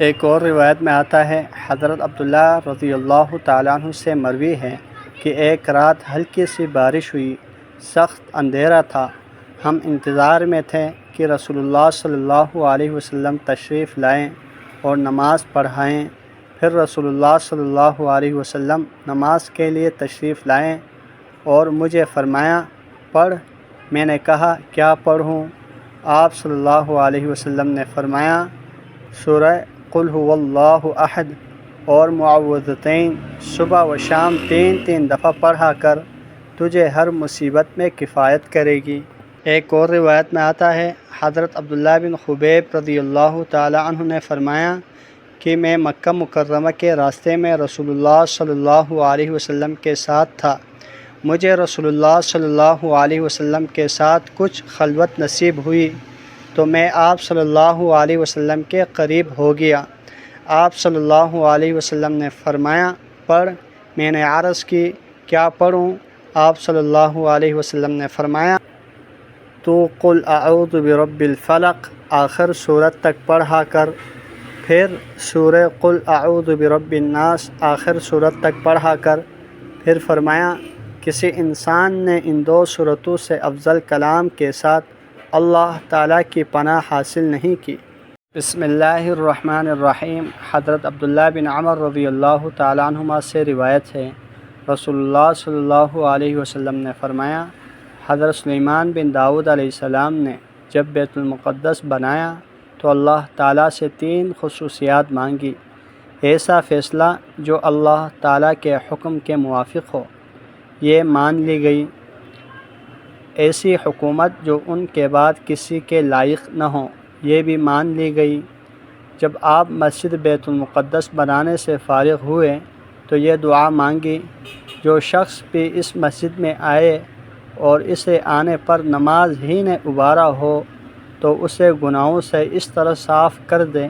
ایک اور روایت میں آتا ہے، حضرت عبداللہ رضی اللہ تعالیٰ عنہ سے مروی ہے کہ ایک رات ہلکی سی بارش ہوئی، سخت اندھیرا تھا، ہم انتظار میں تھے کہ رسول اللہ صلی اللہ علیہ وسلم تشریف لائیں اور نماز پڑھائیں۔ پھر رسول اللہ صلی اللہ علیہ وسلم نماز کے لیے تشریف لائیں اور مجھے فرمایا پڑھ۔ میں نے کہا کیا پڑھوں؟ آپ صلی اللہ علیہ وسلم نے فرمایا سورہ قل هو اللہ احد اور معوذتین صبح و شام 3 دفعہ پڑھا کر، تجھے ہر مصیبت میں کفایت کرے گی۔ ایک اور روایت میں آتا ہے، حضرت عبداللہ بن خبیب رضی اللہ تعالی عنہ نے فرمایا کہ میں مکہ مکرمہ کے راستے میں رسول اللہ صلی اللہ علیہ وسلم کے ساتھ تھا۔ مجھے رسول اللہ صلی اللہ علیہ وسلم کے ساتھ کچھ خلوت نصیب ہوئی تو میں آپ صلی اللہ علیہ وسلم کے قریب ہو گیا۔ آپ صلی اللہ علیہ وسلم نے فرمایا پڑھ۔ میں نے عرض کی کیا پڑھوں؟ آپ صلی اللہ علیہ وسلم نے فرمایا تو قل اعوذ برب الفلق آخر سورت تک پڑھا کر، پھر سورہ قل اعوذ برب الناس آخر سورت تک پڑھا کر، پھر فرمایا کسی انسان نے ان 2 سورتوں سے افضل کلام کے ساتھ اللہ تعالیٰ کی پناہ حاصل نہیں کی۔ بسم اللہ الرحمن الرحیم۔ حضرت عبداللہ بن عمر رضی اللہ تعالیٰ عنہما سے روایت ہے، رسول اللہ صلی اللہ علیہ وسلم نے فرمایا حضرت سلیمان بن داؤد علیہ السلام نے جب بیت المقدس بنایا تو اللہ تعالیٰ سے 3 خصوصیات مانگی، ایسا فیصلہ جو اللہ تعالیٰ کے حکم کے موافق ہو، یہ مان لی گئی، ایسی حکومت جو ان کے بعد کسی کے لائق نہ ہو، یہ بھی مان لی گئی۔ جب آپ مسجد بیت المقدس بنانے سے فارغ ہوئے تو یہ دعا مانگی، جو شخص بھی اس مسجد میں آئے اور اسے آنے پر نماز ہی نے ابھارا ہو تو اسے گناہوں سے اس طرح صاف کر دے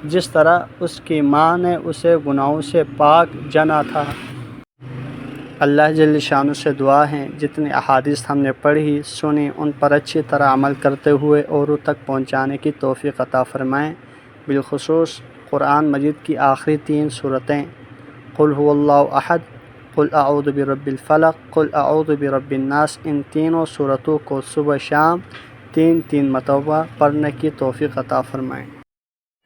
جس طرح اس کی ماں نے اسے گناہوں سے پاک جنا تھا۔ اللہ جل شانہ سے دعا ہے جتنی احادیث ہم نے پڑھی سنی ان پر اچھی طرح عمل کرتے ہوئے اوروں تک پہنچانے کی توفیق عطا فرمائیں، بالخصوص قرآن مجید کی آخری 3 سورتیں قل هو اللہ احد، قل اعوذ برب الفلق، قل اعوذ برب الناس، ان تینوں سورتوں کو صبح شام 3 مرتبہ پڑھنے کی توفیق عطا فرمائیں۔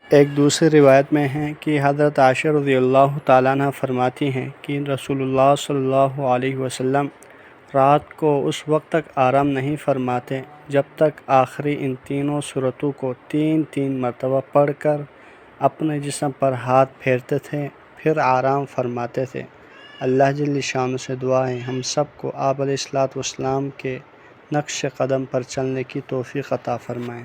ایک دوسری روایت میں ہے کہ حضرت عائشہ رضی اللہ تعالیٰ عنہ فرماتی ہیں کہ رسول اللہ صلی اللہ علیہ وسلم رات کو اس وقت تک آرام نہیں فرماتے جب تک آخری ان 3 سورتوں کو 3 مرتبہ پڑھ کر اپنے جسم پر ہاتھ پھیرتے تھے، پھر آرام فرماتے تھے۔ اللہ جل شانہ سے دعا ہے ہم سب کو آپ علیہ الصلوۃ والسلام کے نقش قدم پر چلنے کی توفیق عطا فرمائیں۔